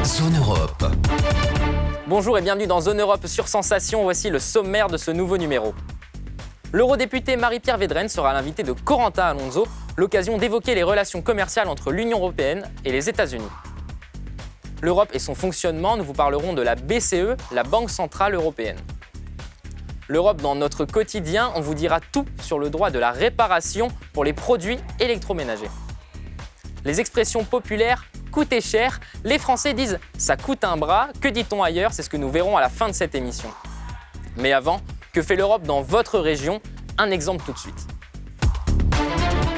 Zone Europe. Bonjour et bienvenue dans Zone Europe sur Sensation. Voici le sommaire de ce nouveau numéro. L'eurodéputé Marie-Pierre Védrenne sera l'invité de Corentin Alonso, l'occasion d'évoquer les relations commerciales entre l'Union européenne et les États-Unis. L'Europe et son fonctionnement, nous vous parlerons de la BCE, la Banque centrale européenne. L'Europe dans notre quotidien, on vous dira tout sur le droit de la réparation pour les produits électroménagers. Les expressions populaires « coûter cher », les Français disent « ça coûte un bras », que dit-on ailleurs? C'est ce que nous verrons à la fin de cette émission. Mais avant, que fait l'Europe dans votre région? Un exemple tout de suite.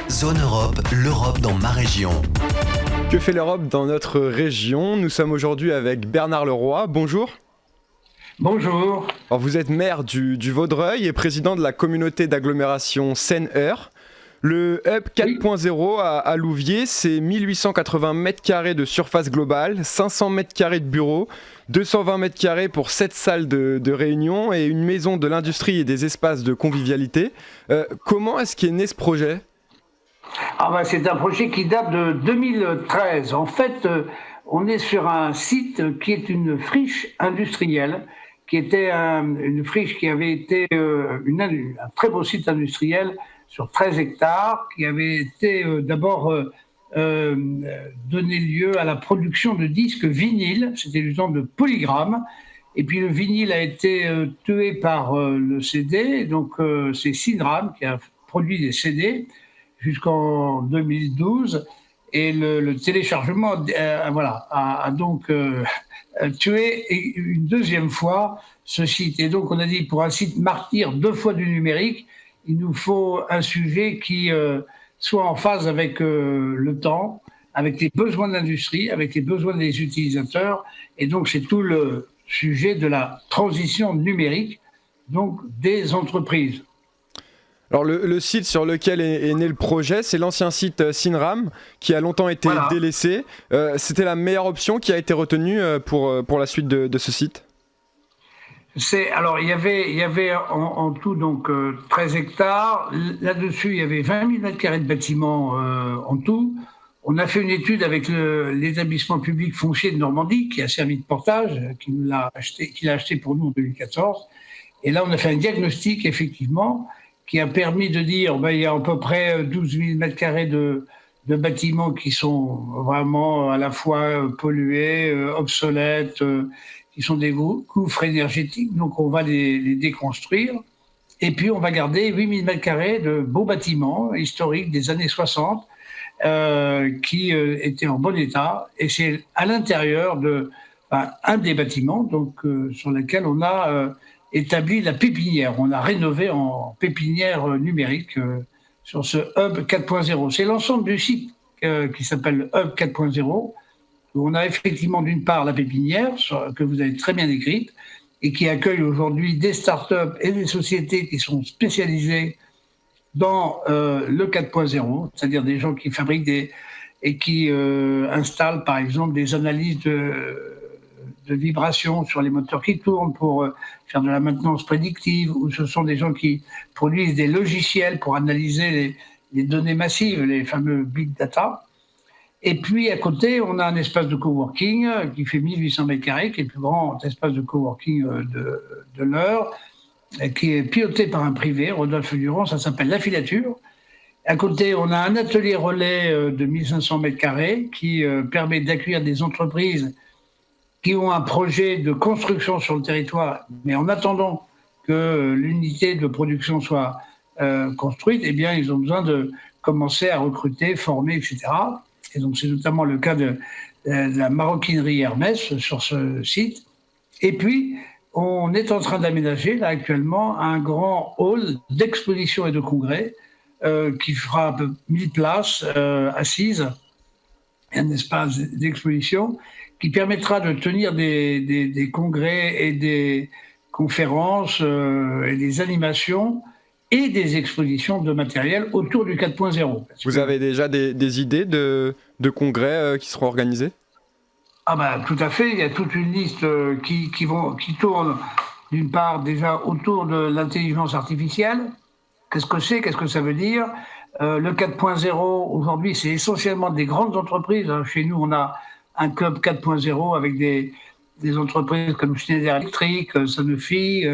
Zone Europe, l'Europe dans ma région. Que fait l'Europe dans notre région? Nous sommes aujourd'hui avec Bernard Leroy. Bonjour. Bonjour. Alors vous êtes maire du Vaudreuil et président de la communauté d'agglomération Seine-Eure. Le Hub 4.0 à Louviers, c'est 1880 m² de surface globale, 500 m² de bureaux, 220 m² pour 7 salles de réunion et une maison de l'industrie et des espaces de convivialité. Comment est-ce qu'est né ce projet ? C'est un projet qui date de 2013. En fait, on est sur un site qui est une friche industrielle, qui était une friche qui avait été un très beau site industriel sur 13 hectares, qui avait été d'abord donné lieu à la production de disques vinyles. C'était du temps de Polygram. Et puis le vinyle a été tué par le CD. Donc c'est Synram qui a produit des CD jusqu'en 2012. Et le téléchargement a donc tué une deuxième fois ce site. Et donc on a dit, pour un site martyr 2 fois du numérique, il nous faut un sujet qui soit en phase avec le temps, avec les besoins de l'industrie, avec les besoins des utilisateurs. Et donc c'est tout le sujet de la transition numérique, donc des entreprises. Alors le site sur lequel est né le projet, c'est l'ancien site Synram, qui a longtemps été délaissé. C'était la meilleure option qui a été retenue pour la suite de ce site? Il y avait en tout donc 13 hectares. Là-dessus, il y avait 20 000 m² de bâtiments en tout. On a fait une étude avec l'établissement public foncier de Normandie, qui a servi de portage, qu'il a acheté pour nous en 2014. Et là, on a fait un diagnostic, effectivement, qui a permis de dire il y a à peu près 12 000 m² de bâtiments qui sont vraiment à la fois pollués, obsolètes, qui sont des gouffres énergétiques. Donc on va les déconstruire. Et puis on va garder 8 000 m² de beaux bâtiments historiques des années 60 qui étaient en bon état. Et c'est à l'intérieur un des bâtiments donc, sur lequel on a établi la pépinière. On a rénové en pépinière numérique sur ce Hub 4.0. C'est l'ensemble du site qui s'appelle Hub 4.0. Où on a effectivement d'une part la pépinière, que vous avez très bien décrite, et qui accueille aujourd'hui des startups et des sociétés qui sont spécialisées dans le 4.0, c'est-à-dire des gens qui fabriquent et qui installent par exemple des analyses de vibrations sur les moteurs qui tournent pour faire de la maintenance prédictive, ou ce sont des gens qui produisent des logiciels pour analyser les données massives, les fameux big data. Et puis à côté, on a un espace de coworking qui fait 1800 m², qui est le plus grand espace de coworking de l'Eure, qui est piloté par un privé, Rodolphe Durand, ça s'appelle La Filature. À côté, on a un atelier relais de 1500 m² qui permet d'accueillir des entreprises qui ont un projet de construction sur le territoire, mais en attendant que l'unité de production soit construite, eh bien, ils ont besoin de commencer à recruter, former, etc. Et donc, c'est notamment le cas de la maroquinerie Hermès sur ce site. Et puis, on est en train d'aménager, là, actuellement, un grand hall d'exposition et de congrès qui fera un peu 1000 places assises, un espace d'exposition qui permettra de tenir des congrès et des conférences et des animations et des expositions de matériel autour du 4.0. Vous avez déjà des idées de congrès qui seront organisés ? Tout à fait, il y a toute une liste qui tourne d'une part déjà autour de l'intelligence artificielle. Qu'est-ce que ça veut dire ? Le 4.0 aujourd'hui, c'est essentiellement des grandes entreprises. Chez nous, on a un club 4.0 avec des entreprises comme Schneider Electric, Sanofi,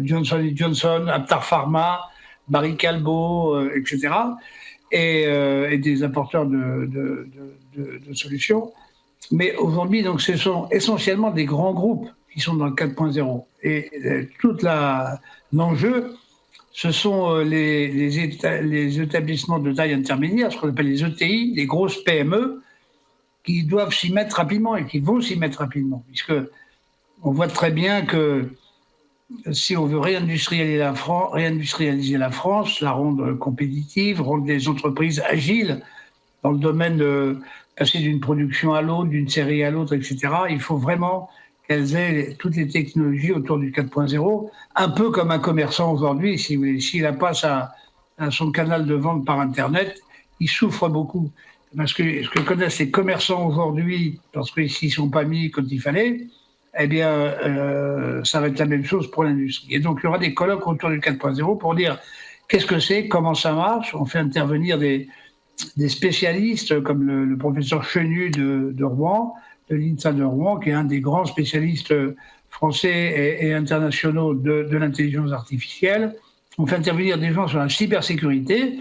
Johnson & Johnson, Aptar Pharma, Barry Callebaut, etc. Et des apporteurs de solutions. Mais aujourd'hui, donc, ce sont essentiellement des grands groupes qui sont dans le 4.0. Et tout l'enjeu, ce sont les établissements de taille intermédiaire, ce qu'on appelle les ETI, les grosses PME, qui doivent s'y mettre rapidement et qui vont s'y mettre rapidement. Puisque on voit très bien que si on veut réindustrialiser la France, la rendre compétitive, rendre les entreprises agiles dans le domaine de passer d'une production à l'autre, d'une série à l'autre, etc., il faut vraiment qu'elles aient toutes les technologies autour du 4.0, un peu comme un commerçant aujourd'hui, si vous voulez. S'il n'a pas son canal de vente par Internet, il souffre beaucoup. Parce que ce que connaissent les commerçants aujourd'hui, parce qu'ils s'y sont pas mis quand il fallait, eh bien, ça va être la même chose pour l'industrie. Et donc, il y aura des colloques autour du 4.0 pour dire qu'est-ce que c'est, comment ça marche. On fait intervenir des spécialistes comme le professeur Chenu de Rouen, de l'INSA de Rouen, qui est un des grands spécialistes français et internationaux de l'intelligence artificielle. On fait intervenir des gens sur la cybersécurité.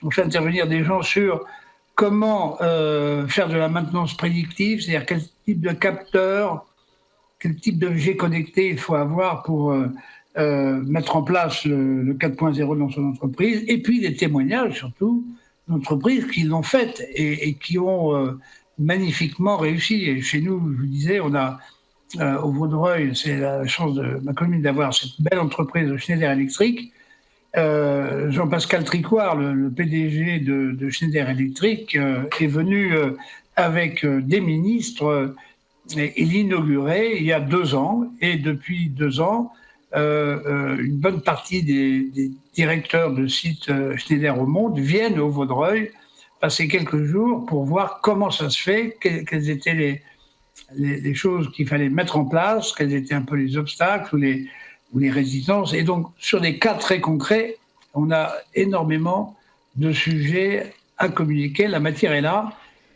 On fait intervenir des gens sur comment faire de la maintenance prédictive, c'est-à-dire quel type de capteur, quel type d'objet connecté il faut avoir pour mettre en place le 4.0 dans son entreprise, et puis des témoignages surtout d'entreprises qui l'ont fait et qui ont magnifiquement réussi. Et chez nous, je vous disais, on a au Vaudreuil, c'est la chance de ma commune d'avoir cette belle entreprise de Schneider Electric. Jean-Pascal Tricoire, le PDG de Schneider Electric, est venu avec des ministres et l'inaugurer il y a 2 ans. Et depuis 2 ans, une bonne partie des directeurs de sites Schneider au monde viennent au Vaudreuil passer quelques jours pour voir comment ça se fait, quelles étaient les choses qu'il fallait mettre en place, quels étaient un peu les obstacles ou les résistances. Et donc, sur des cas très concrets, on a énormément de sujets à communiquer. La matière est là.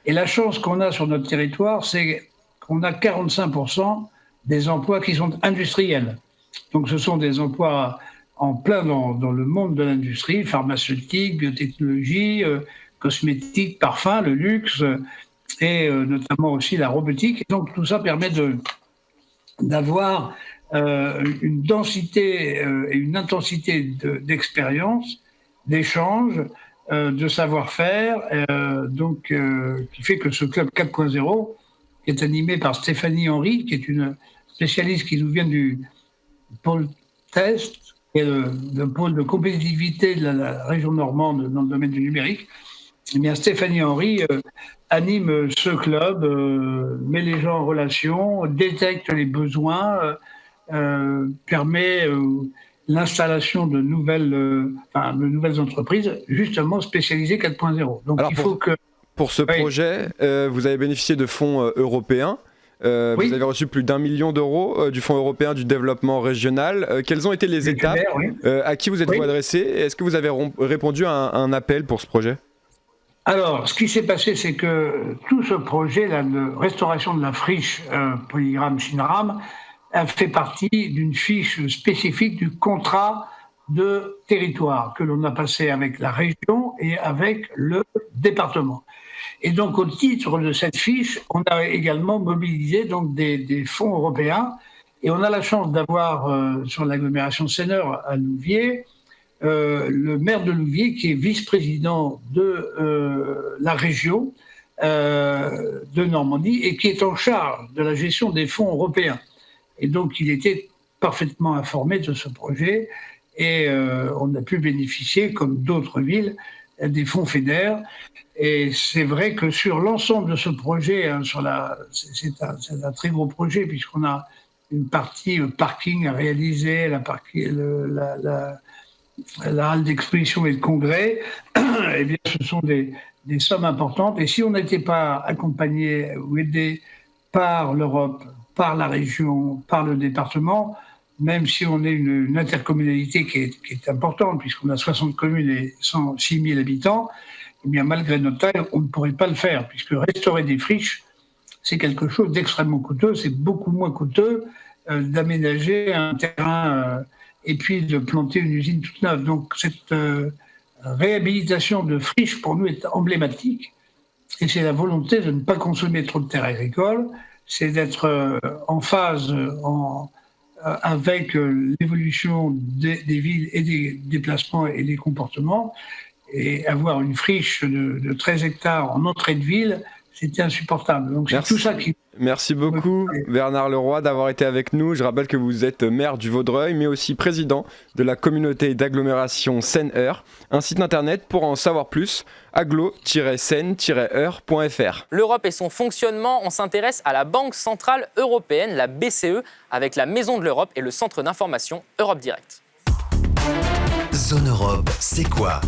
Et la chance qu'on a sur notre territoire, c'est qu'on a 45% des emplois qui sont industriels. Donc, ce sont des emplois en plein dans le monde de l'industrie, pharmaceutique, biotechnologie, cosmétique, parfum, le luxe, et notamment aussi la robotique. Et donc, tout ça permet d'avoir une densité et une intensité d'expérience, d'échange, de savoir-faire, qui fait que ce club 4.0 est animé par Stéphanie Henry, qui est une spécialiste qui nous vient du pôle test, qui est le pôle de compétitivité de la région normande dans le domaine du numérique. Eh bien, Stéphanie Henry anime ce club, met les gens en relation, détecte les besoins, permet l'installation de nouvelles entreprises, justement spécialisées 4.0. Donc, alors, pour ce projet, vous avez bénéficié de fonds européens. Vous avez reçu plus d'1 million d'euros du Fonds européen du développement régional. Quelles ont été les étapes à qui vous êtes-vous adressé? Est-ce que vous avez répondu à un appel pour ce projet? Alors, ce qui s'est passé, c'est que tout ce projet là, de restauration de la friche PolyGram-Shinram a fait partie d'une fiche spécifique du contrat de territoire que l'on a passé avec la région et avec le département. Et donc, au titre de cette fiche, on a également mobilisé donc, des fonds européens. Et on a la chance d'avoir, sur l'agglomération Seineur à Louviers, le maire de Louviers, qui est vice-président de la région de Normandie et qui est en charge de la gestion des fonds européens. Et donc, il était parfaitement informé de ce projet et on a pu bénéficier, comme d'autres villes, des fonds FEDER. Et c'est vrai que sur l'ensemble de ce projet, hein, c'est un très gros projet puisqu'on a une partie parking à réaliser, la halle d'exposition et de congrès. Eh bien, ce sont des sommes importantes. Et si on n'était pas accompagné ou aidé par l'Europe, par la région, par le département, même si on est une intercommunalité qui est importante, puisqu'on a 60 communes et 106 000 habitants, eh bien, malgré notre taille, on ne pourrait pas le faire, puisque restaurer des friches, c'est quelque chose d'extrêmement coûteux. C'est beaucoup moins coûteux d'aménager un terrain et puis de planter une usine toute neuve. Donc cette réhabilitation de friches, pour nous, est emblématique. Et c'est la volonté de ne pas consommer trop de terres agricoles, c'est d'être en phase avec l'évolution des villes et des déplacements et des comportements. Et avoir une friche de 13 hectares en entrée de ville, c'était insupportable. Donc c'est tout ça qui... Merci beaucoup Bernard Leroy d'avoir été avec nous. Je rappelle que vous êtes maire du Vaudreuil, mais aussi président de la communauté d'agglomération Seine-Eure. Un site internet pour en savoir plus, agglo-seine-eure.fr. L'Europe et son fonctionnement, on s'intéresse à la Banque Centrale Européenne, la BCE, avec la Maison de l'Europe et le centre d'information Europe Direct. Zone Europe, c'est quoi ?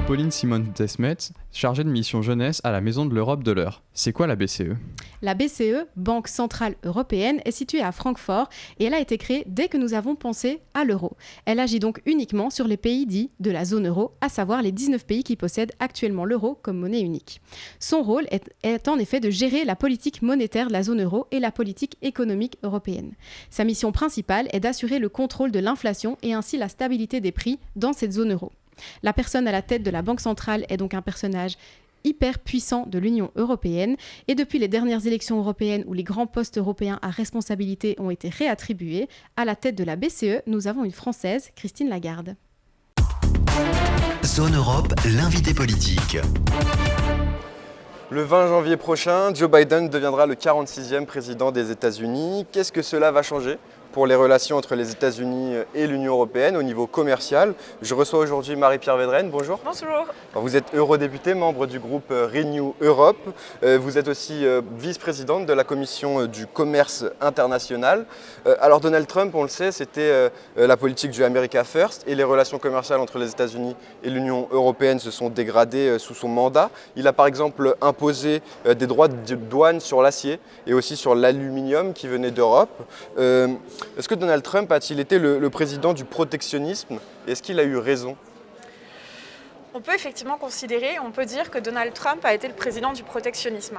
Pauline Simon-Desmet, chargée de mission jeunesse à la Maison de l'Europe de l'Eure. C'est quoi la BCE ? La BCE, Banque Centrale Européenne, est située à Francfort et elle a été créée dès que nous avons pensé à l'euro. Elle agit donc uniquement sur les pays dits de la zone euro, à savoir les 19 pays qui possèdent actuellement l'euro comme monnaie unique. Son rôle est en effet de gérer la politique monétaire de la zone euro et la politique économique européenne. Sa mission principale est d'assurer le contrôle de l'inflation et ainsi la stabilité des prix dans cette zone euro. La personne à la tête de la Banque centrale est donc un personnage hyper puissant de l'Union européenne et depuis les dernières élections européennes où les grands postes européens à responsabilité ont été réattribués, à la tête de la BCE, nous avons une Française, Christine Lagarde. Zone Europe, l'invité politique. Le 20 janvier prochain, Joe Biden deviendra le 46e président des États-Unis. Qu'est-ce que cela va changer pour les relations entre les États-Unis et l'Union européenne au niveau commercial? Je reçois aujourd'hui Marie-Pierre Védrenne. Bonjour. Bonjour. Alors, vous êtes eurodéputée, membre du groupe Renew Europe. Vous êtes aussi vice-présidente de la commission du commerce international. Alors Donald Trump, on le sait, c'était la politique du America First et les relations commerciales entre les États-Unis et l'Union européenne se sont dégradées sous son mandat. Il a par exemple imposé des droits de douane sur l'acier et aussi sur l'aluminium qui venait d'Europe. Est-ce que Donald Trump a-t-il été le président du protectionnisme? Est-ce qu'il a eu raison? On peut effectivement considérer, on peut dire que Donald Trump a été le président du protectionnisme.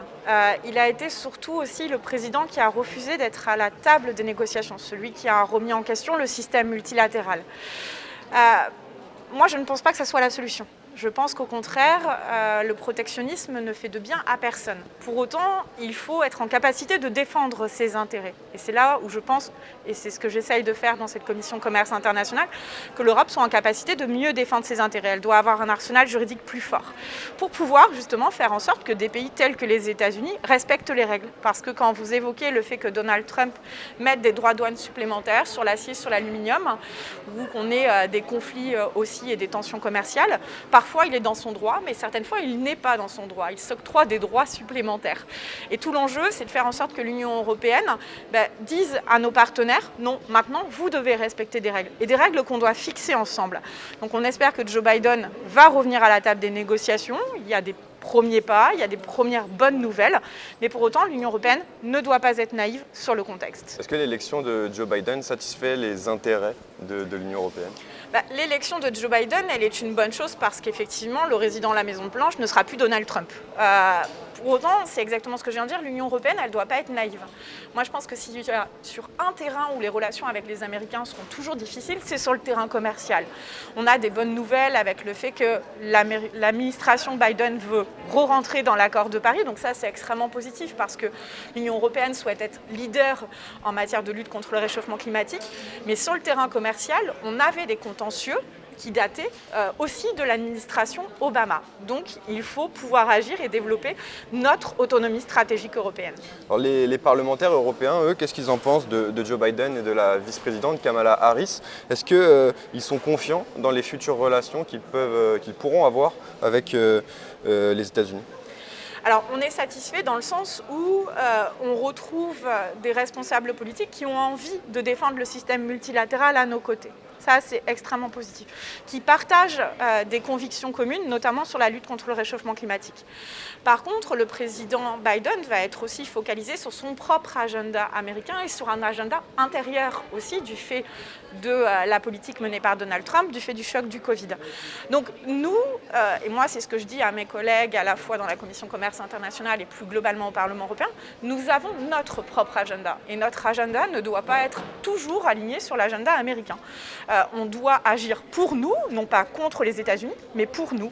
Il a été surtout aussi le président qui a refusé d'être à la table des négociations, celui qui a remis en question le système multilatéral. Moi, je ne pense pas que ça soit la solution. Je pense qu'au contraire, le protectionnisme ne fait de bien à personne. Pour autant, il faut être en capacité de défendre ses intérêts. Et c'est là où je pense, et c'est ce que j'essaye de faire dans cette commission commerce international, que l'Europe soit en capacité de mieux défendre ses intérêts. Elle doit avoir un arsenal juridique plus fort pour pouvoir justement faire en sorte que des pays tels que les États-Unis respectent les règles. Parce que quand vous évoquez le fait que Donald Trump mette des droits de douane supplémentaires sur l'acier, sur l'aluminium, ou qu'on ait des conflits aussi et des tensions commerciales, parfois il est dans son droit, mais certaines fois il n'est pas dans son droit. Il s'octroie des droits supplémentaires. Et tout l'enjeu, c'est de faire en sorte que l'Union européenne dise à nos partenaires, non, maintenant vous devez respecter des règles. Et des règles qu'on doit fixer ensemble. Donc on espère que Joe Biden va revenir à la table des négociations. Il y a des premiers pas, il y a des premières bonnes nouvelles, mais pour autant l'Union européenne ne doit pas être naïve sur le contexte. Est-ce que l'élection de Joe Biden satisfait les intérêts de l'Union européenne? L'élection de Joe Biden, elle est une bonne chose parce qu'effectivement, le résident de la Maison-Blanche ne sera plus Donald Trump. Pour autant, c'est exactement ce que je viens de dire, l'Union européenne, elle ne doit pas être naïve. Moi, je pense que si sur un terrain où les relations avec les Américains seront toujours difficiles, c'est sur le terrain commercial. On a des bonnes nouvelles avec le fait que l'administration Biden veut re-rentrer dans l'accord de Paris. Donc ça, c'est extrêmement positif parce que l'Union européenne souhaite être leader en matière de lutte contre le réchauffement climatique. Mais sur le terrain commercial, on avait des contentieux qui datait aussi de l'administration Obama. Donc il faut pouvoir agir et développer notre autonomie stratégique européenne. Alors les parlementaires européens, eux, qu'est-ce qu'ils en pensent de Joe Biden et de la vice-présidente Kamala Harris? Est-ce qu'ils sont confiants dans les futures relations qu'ils pourront avoir avec les États-Unis? Alors, on est satisfait dans le sens où on retrouve des responsables politiques qui ont envie de défendre le système multilatéral à nos côtés. Ça, c'est extrêmement positif. Qui partagent des convictions communes, notamment sur la lutte contre le réchauffement climatique. Par contre, le président Biden va être aussi focalisé sur son propre agenda américain et sur un agenda intérieur aussi du fait de la politique menée par Donald Trump, du fait du choc du Covid. Donc nous, et moi c'est ce que je dis à mes collègues à la fois dans la commission commerce commerce international et plus globalement au Parlement européen, nous avons notre propre agenda. Et notre agenda ne doit pas être toujours aligné sur l'agenda américain. On doit agir pour nous, non pas contre les États-Unis, mais pour nous.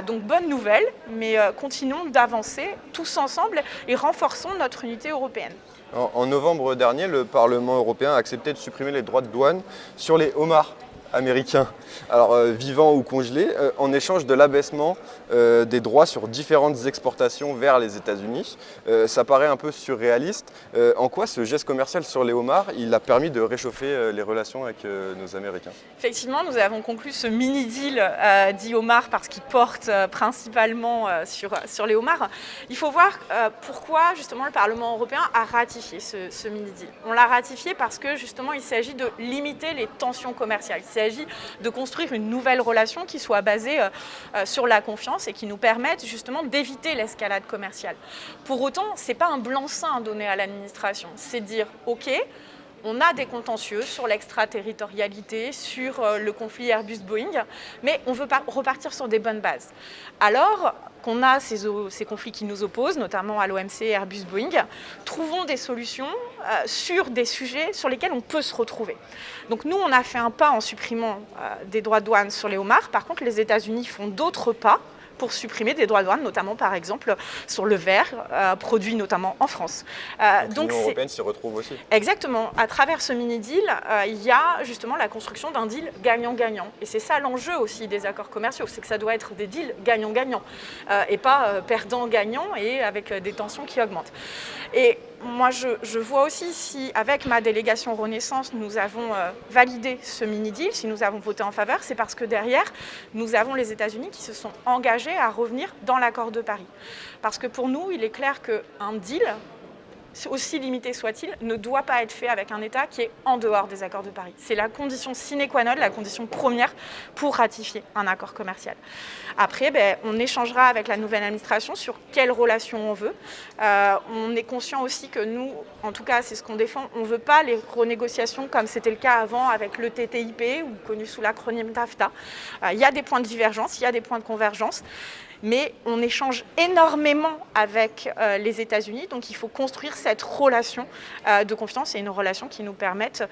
Donc bonne nouvelle, mais continuons d'avancer tous ensemble et renforçons notre unité européenne. En novembre dernier, le Parlement européen a accepté de supprimer les droits de douane sur les homards américains, alors vivants ou congelés, en échange de l'abaissement des droits sur différentes exportations vers les États-Unis. Ça paraît un peu surréaliste. En quoi ce geste commercial sur les homards, il a permis de réchauffer les relations avec nos Américains? Effectivement, nous avons conclu ce mini-deal dit homard parce qu'il porte principalement sur les homards. Il faut voir pourquoi justement le Parlement européen a ratifié ce mini-deal. On l'a ratifié parce que justement il s'agit de limiter les tensions commerciales. Il s'agit de construire une nouvelle relation qui soit basée sur la confiance et qui nous permette justement d'éviter l'escalade commerciale. Pour autant, ce n'est pas un blanc-seing donné à l'administration, c'est dire « ok ». On a des contentieux sur l'extraterritorialité, sur le conflit Airbus-Boeing, mais on veut pas repartir sur des bonnes bases. Alors qu'on a ces conflits qui nous opposent, notamment à l'OMC et Airbus-Boeing, trouvons des solutions sur des sujets sur lesquels on peut se retrouver. Donc nous, on a fait un pas en supprimant des droits de douane sur les homards. Par contre, les États-Unis font d'autres pas pour supprimer des droits de douane, notamment par exemple sur le verre, produit notamment en France. Donc l'Union européenne s'y retrouve aussi. Exactement. À travers ce mini-deal, il y a justement la construction d'un deal gagnant-gagnant. Et c'est ça l'enjeu aussi des accords commerciaux, c'est que ça doit être des deals gagnant-gagnant et pas perdant-gagnant et avec des tensions qui augmentent. Et moi, je vois aussi si, avec ma délégation Renaissance, nous avons validé ce mini-deal, si nous avons voté en faveur, c'est parce que derrière, nous avons les États-Unis qui se sont engagés à revenir dans l'accord de Paris. Parce que pour nous, il est clair qu'un deal, aussi limité soit-il, ne doit pas être fait avec un État qui est en dehors des accords de Paris. C'est la condition sine qua non, la condition première pour ratifier un accord commercial. Après, on échangera avec la nouvelle administration sur quelles relations on veut. On est conscient aussi que nous, en tout cas c'est ce qu'on défend, on ne veut pas les renégociations comme c'était le cas avant avec le TTIP, ou connu sous l'acronyme TAFTA. Il y a des points de divergence, il y a des points de convergence. Mais on échange énormément avec les États-Unis, donc il faut construire cette relation de confiance et une relation qui nous permette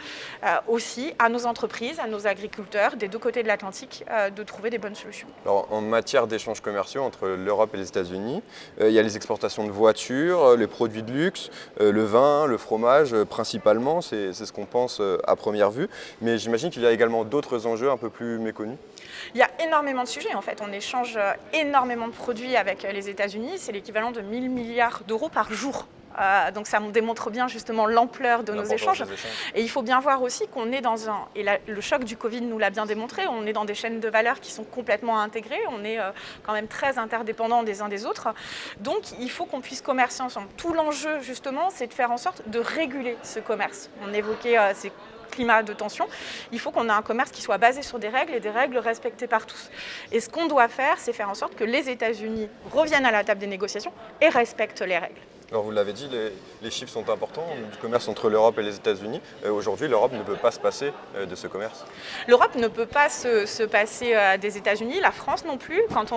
aussi à nos entreprises, à nos agriculteurs des deux côtés de l'Atlantique de trouver des bonnes solutions. Alors, en matière d'échanges commerciaux entre l'Europe et les États-Unis, il y a les exportations de voitures, les produits de luxe, le vin, le fromage principalement, c'est ce qu'on pense à première vue, mais j'imagine qu'il y a également d'autres enjeux un peu plus méconnus. Il y a énormément de sujets en fait, on échange énormément de produits avec les États-Unis, c'est l'équivalent de 1000 milliards d'euros par jour. Donc ça démontre bien justement l'ampleur de nos échanges. Et il faut bien voir aussi qu'on est dans le choc du Covid nous l'a bien démontré, on est dans des chaînes de valeur qui sont complètement intégrées, on est quand même très interdépendants des uns des autres. Donc il faut qu'on puisse commercer ensemble. Tout l'enjeu justement, c'est de faire en sorte de réguler ce commerce. On évoquait ces climat de tension, il faut qu'on ait un commerce qui soit basé sur des règles et des règles respectées par tous. Et ce qu'on doit faire, c'est faire en sorte que les États-Unis reviennent à la table des négociations et respectent les règles. Alors vous l'avez dit, les chiffres sont importants du commerce entre l'Europe et les États-Unis. Aujourd'hui, l'Europe ne peut pas se passer de ce commerce. L'Europe ne peut pas se passer des États-Unis, la France non plus. Quand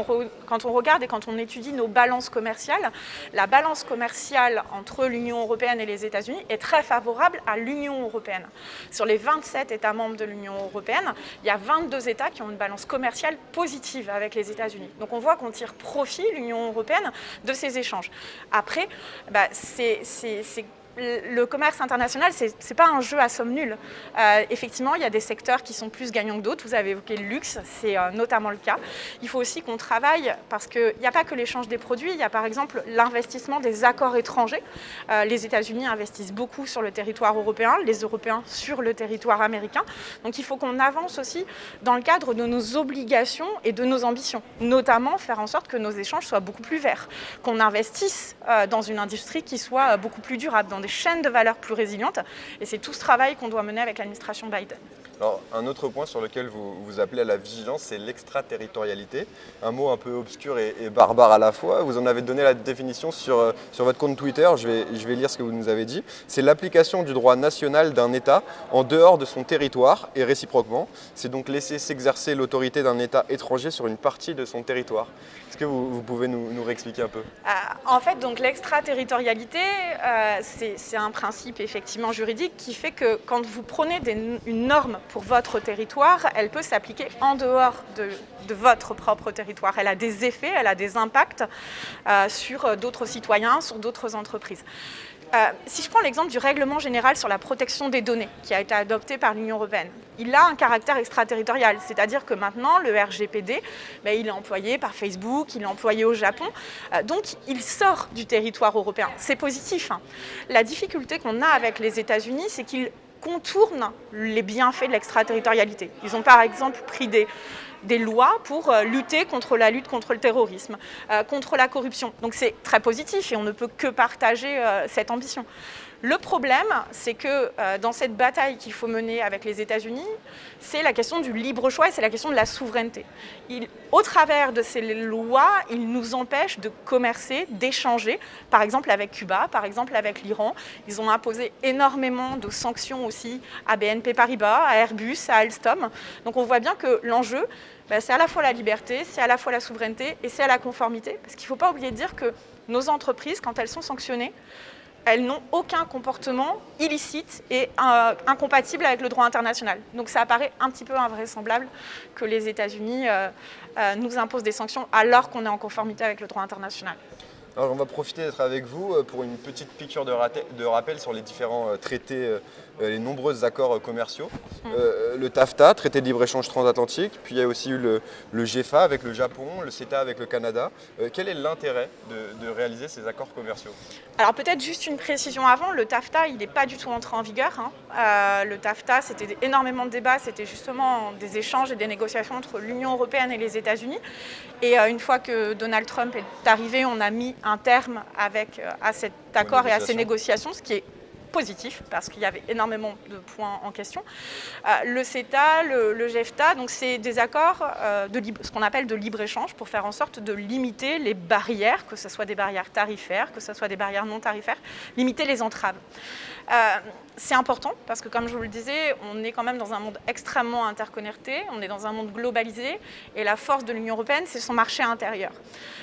on regarde et quand on étudie nos balances commerciales, la balance commerciale entre l'Union européenne et les États-Unis est très favorable à l'Union européenne. Sur les 27 États membres de l'Union européenne, il y a 22 États qui ont une balance commerciale positive avec les États-Unis. Donc on voit qu'on tire profit, l'Union européenne, de ces échanges. Après, le commerce international, c'est pas un jeu à somme nulle. Effectivement, il y a des secteurs qui sont plus gagnants que d'autres. Vous avez évoqué le luxe, c'est notamment le cas. Il faut aussi qu'on travaille parce qu'il n'y a pas que l'échange des produits, il y a par exemple l'investissement des accords étrangers. Les États-Unis investissent beaucoup sur le territoire européen, les Européens sur le territoire américain. Donc il faut qu'on avance aussi dans le cadre de nos obligations et de nos ambitions, notamment faire en sorte que nos échanges soient beaucoup plus verts, qu'on investisse dans une industrie qui soit beaucoup plus durable, dans des chaînes de valeur plus résilientes. Et c'est tout ce travail qu'on doit mener avec l'administration Biden. Alors, un autre point sur lequel vous appelez à la vigilance, c'est l'extraterritorialité. Un mot un peu obscur et barbare à la fois. Vous en avez donné la définition sur votre compte Twitter. Je vais lire ce que vous nous avez dit. C'est l'application du droit national d'un État en dehors de son territoire et réciproquement. C'est donc laisser s'exercer l'autorité d'un État étranger sur une partie de son territoire. Est-ce que vous pouvez nous réexpliquer un peu ? En fait, donc l'extraterritorialité, c'est un principe effectivement juridique qui fait que quand vous prenez une norme pour votre territoire, elle peut s'appliquer en dehors de votre propre territoire. Elle a des effets, elle a des impacts sur d'autres citoyens, sur d'autres entreprises. Si je prends l'exemple du règlement général sur la protection des données qui a été adopté par l'Union européenne, il a un caractère extraterritorial, c'est-à-dire que maintenant le RGPD, il est employé par Facebook, il est employé au Japon, donc il sort du territoire européen. C'est positif. La difficulté qu'on a avec les États-Unis, c'est qu'ils contournent les bienfaits de l'extraterritorialité. Ils ont par exemple pris des lois pour lutter contre le terrorisme, contre la corruption. Donc c'est très positif et on ne peut que partager cette ambition. Le problème, c'est que dans cette bataille qu'il faut mener avec les États-Unis, c'est la question du libre choix et c'est la question de la souveraineté. Au travers de ces lois, ils nous empêchent de commercer, d'échanger, par exemple avec Cuba, par exemple avec l'Iran. Ils ont imposé énormément de sanctions aussi à BNP Paribas, à Airbus, à Alstom. Donc on voit bien que l'enjeu, c'est à la fois la liberté, c'est à la fois la souveraineté et c'est à la conformité. Parce qu'il ne faut pas oublier de dire que nos entreprises, quand elles sont sanctionnées, elles n'ont aucun comportement illicite et incompatible avec le droit international. Donc ça apparaît un petit peu invraisemblable que les États-Unis nous imposent des sanctions alors qu'on est en conformité avec le droit international. Alors on va profiter d'être avec vous pour une petite piqûre de rappel sur les différents traités, les nombreux accords commerciaux. Le TAFTA, traité de libre-échange transatlantique, puis il y a aussi eu le GEFA avec le Japon, le CETA avec le Canada. Quel est l'intérêt de réaliser ces accords commerciaux ? Alors peut-être juste une précision avant, le TAFTA, il n'est pas du tout entré en vigueur. Le TAFTA, c'était énormément de débats, c'était justement des échanges et des négociations entre l'Union européenne et les États-Unis. Et une fois que Donald Trump est arrivé, on a mis un terme à cet accord et à ces négociations, ce qui est positif parce qu'il y avait énormément de points en question. Le CETA, le GEFTA, donc c'est des accords ce qu'on appelle de libre-échange pour faire en sorte de limiter les barrières, que ce soit des barrières tarifaires, que ce soit des barrières non tarifaires, limiter les entraves. C'est important parce que, comme je vous le disais, on est quand même dans un monde extrêmement interconnecté, on est dans un monde globalisé et la force de l'Union européenne, c'est son marché intérieur.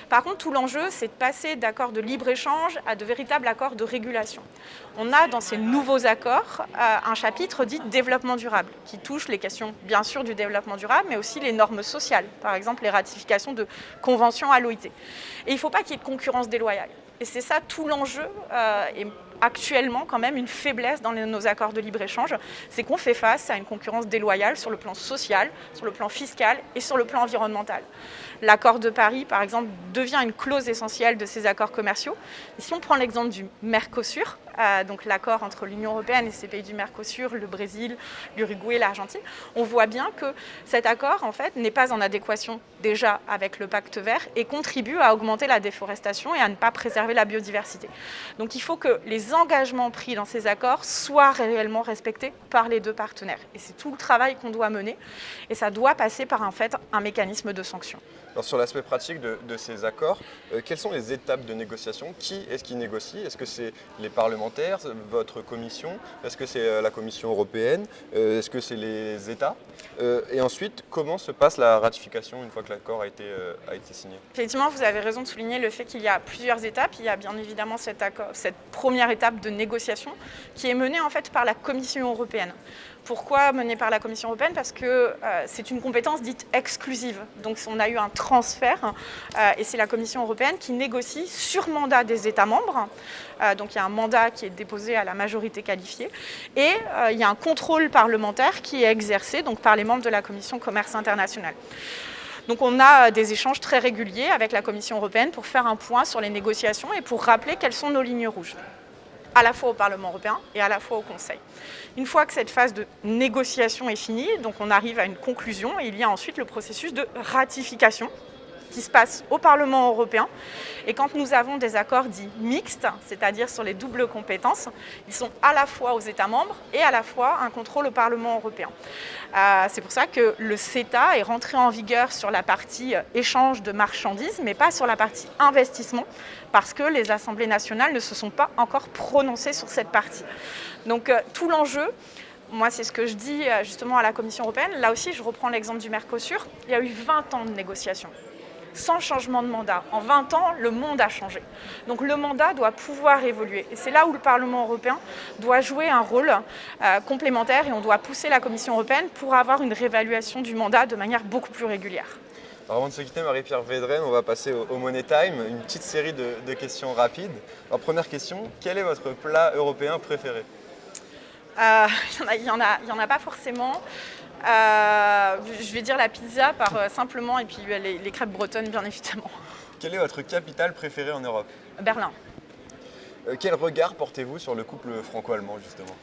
Par contre, tout l'enjeu, c'est de passer d'accords de libre-échange à de véritables accords de régulation. On a dans ces nouveaux accords un chapitre dit développement durable qui touche les questions, bien sûr, du développement durable, mais aussi les normes sociales, par exemple les ratifications de conventions à l'OIT. Et il ne faut pas qu'il y ait de concurrence déloyale. Et c'est ça tout l'enjeu, et actuellement quand même une faiblesse dans nos accords de libre-échange, c'est qu'on fait face à une concurrence déloyale sur le plan social, sur le plan fiscal et sur le plan environnemental. L'accord de Paris, par exemple, devient une clause essentielle de ces accords commerciaux. Et si on prend l'exemple du Mercosur, donc l'accord entre l'Union européenne et ces pays du Mercosur, le Brésil, l'Uruguay, l'Argentine, on voit bien que cet accord, en fait, n'est pas en adéquation déjà avec le pacte vert et contribue à augmenter la déforestation et à ne pas préserver la biodiversité. Donc il faut que les engagements pris dans ces accords soient réellement respectés par les deux partenaires. Et c'est tout le travail qu'on doit mener et ça doit passer par en fait un mécanisme de sanction. Alors, sur l'aspect pratique de ces accords, quelles sont les étapes de négociation ? Qui est-ce qui négocie ? Est-ce que c'est les parlementaires, votre commission ? Est-ce que c'est la Commission européenne ? Est-ce que c'est les États ? Et ensuite, comment se passe la ratification une fois que l'accord a été signé ? Effectivement, vous avez raison de souligner le fait qu'il y a plusieurs étapes. Il y a bien évidemment cette première étape de négociation qui est menée en fait par la Commission européenne. Pourquoi menée par la Commission européenne ? Parce que c'est une compétence dite exclusive. Donc on a eu un transfert et c'est la Commission européenne qui négocie sur mandat des États membres. Donc il y a un mandat qui est déposé à la majorité qualifiée et il y a un contrôle parlementaire qui est exercé donc, par les membres de la Commission Commerce International. Donc on a des échanges très réguliers avec la Commission européenne pour faire un point sur les négociations et pour rappeler quelles sont nos lignes rouges, à la fois au Parlement européen et à la fois au Conseil. Une fois que cette phase de négociation est finie, donc on arrive à une conclusion et il y a ensuite le processus de ratification qui se passe au Parlement européen. Et quand nous avons des accords dits mixtes, c'est-à-dire sur les doubles compétences, ils sont à la fois aux États membres et à la fois un contrôle au Parlement européen. C'est pour ça que le CETA est rentré en vigueur sur la partie échange de marchandises, mais pas sur la partie investissement, parce que les assemblées nationales ne se sont pas encore prononcées sur cette partie. Donc tout l'enjeu, moi c'est ce que je dis justement à la Commission européenne, là aussi je reprends l'exemple du Mercosur, il y a eu 20 ans de négociations. Sans changement de mandat. En 20 ans, le monde a changé. Donc le mandat doit pouvoir évoluer. Et c'est là où le Parlement européen doit jouer un rôle complémentaire et on doit pousser la Commission européenne pour avoir une réévaluation du mandat de manière beaucoup plus régulière. Alors avant de se quitter, Marie-Pierre Védrenne, on va passer au Money Time, une petite série de questions rapides. Alors première question, quel est votre plat européen préféré ? Il y en a pas forcément. Je vais dire la pizza simplement et puis les crêpes bretonnes bien évidemment. Quelle est votre capitale préférée en Europe ? Berlin. Quel regard portez-vous sur le couple franco-allemand justement ?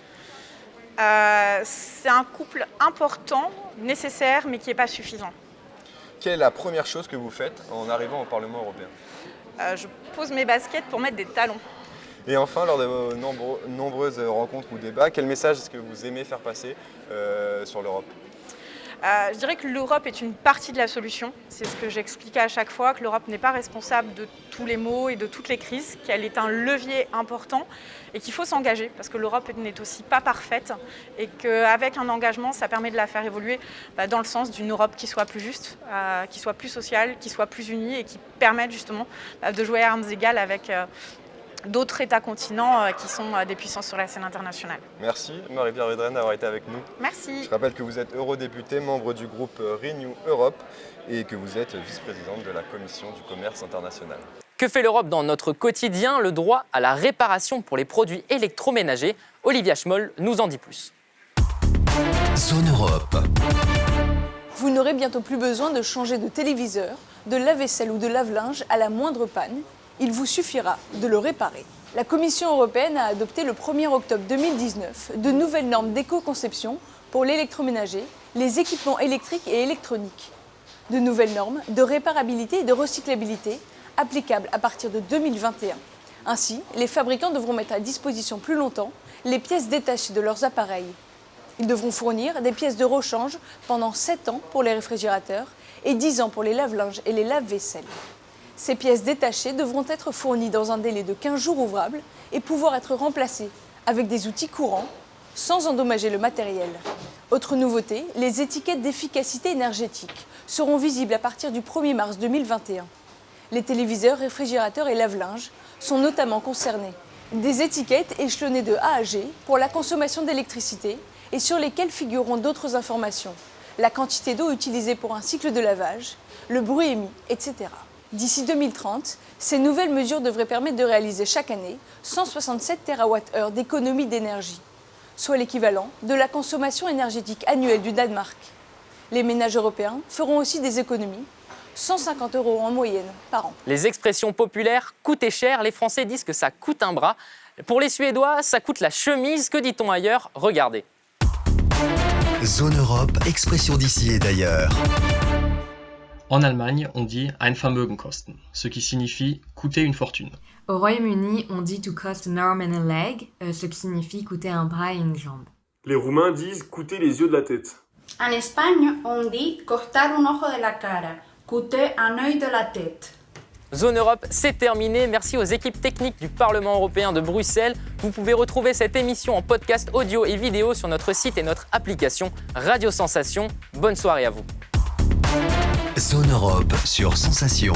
C'est un couple important, nécessaire mais qui n'est pas suffisant. Quelle est la première chose que vous faites en arrivant au Parlement européen ? Je pose mes baskets pour mettre des talons. Et enfin, lors de vos nombreuses rencontres ou débats, quel message est-ce que vous aimez faire passer sur l'Europe ? Je dirais que l'Europe est une partie de la solution. C'est ce que j'expliquais à chaque fois, que l'Europe n'est pas responsable de tous les maux et de toutes les crises, qu'elle est un levier important et qu'il faut s'engager parce que l'Europe n'est aussi pas parfaite et qu'avec un engagement, ça permet de la faire évoluer dans le sens d'une Europe qui soit plus juste, qui soit plus sociale, qui soit plus unie et qui permette justement de jouer à armes égales avec d'autres États continents qui sont des puissances sur la scène internationale. Merci Marie-Pierre Védrenne d'avoir été avec nous. Merci. Je rappelle que vous êtes eurodéputée, membre du groupe Renew Europe et que vous êtes vice-présidente de la Commission du commerce international. Que fait l'Europe dans notre quotidien ? Le droit à la réparation pour les produits électroménagers. Olivia Schmoll nous en dit plus. Zone Europe. Vous n'aurez bientôt plus besoin de changer de téléviseur, de lave-vaisselle ou de lave-linge à la moindre panne. Il vous suffira de le réparer. La Commission européenne a adopté le 1er octobre 2019 de nouvelles normes d'éco-conception pour l'électroménager, les équipements électriques et électroniques. De nouvelles normes de réparabilité et de recyclabilité applicables à partir de 2021. Ainsi, les fabricants devront mettre à disposition plus longtemps les pièces détachées de leurs appareils. Ils devront fournir des pièces de rechange pendant 7 ans pour les réfrigérateurs et 10 ans pour les lave-linges et les lave-vaisselle. Ces pièces détachées devront être fournies dans un délai de 15 jours ouvrables et pouvoir être remplacées avec des outils courants sans endommager le matériel. Autre nouveauté, les étiquettes d'efficacité énergétique seront visibles à partir du 1er mars 2021. Les téléviseurs, réfrigérateurs et lave-linges sont notamment concernés. Des étiquettes échelonnées de A à G pour la consommation d'électricité et sur lesquelles figureront d'autres informations. La quantité d'eau utilisée pour un cycle de lavage, le bruit émis, etc. D'ici 2030, ces nouvelles mesures devraient permettre de réaliser chaque année 167 TWh d'économie d'énergie, soit l'équivalent de la consommation énergétique annuelle du Danemark. Les ménages européens feront aussi des économies, 150 € en moyenne par an. Les expressions populaires « coûter cher », les Français disent que ça coûte un bras. Pour les Suédois, ça coûte la chemise. Que dit-on ailleurs ? Regardez. Zone Europe, expression d'ici et d'ailleurs. En Allemagne, on dit ein Vermögen kosten, ce qui signifie coûter une fortune. Au Royaume-Uni, on dit to cost an arm and a leg, ce qui signifie coûter un bras et une jambe. Les Roumains disent coûter les yeux de la tête. En Espagne, on dit cortar un ojo de la cara, coûter un œil de la tête. Zone Europe, c'est terminé. Merci aux équipes techniques du Parlement européen de Bruxelles. Vous pouvez retrouver cette émission en podcast audio et vidéo sur notre site et notre application Radio Sensation. Bonne soirée à vous. Zone Europe sur Sensation.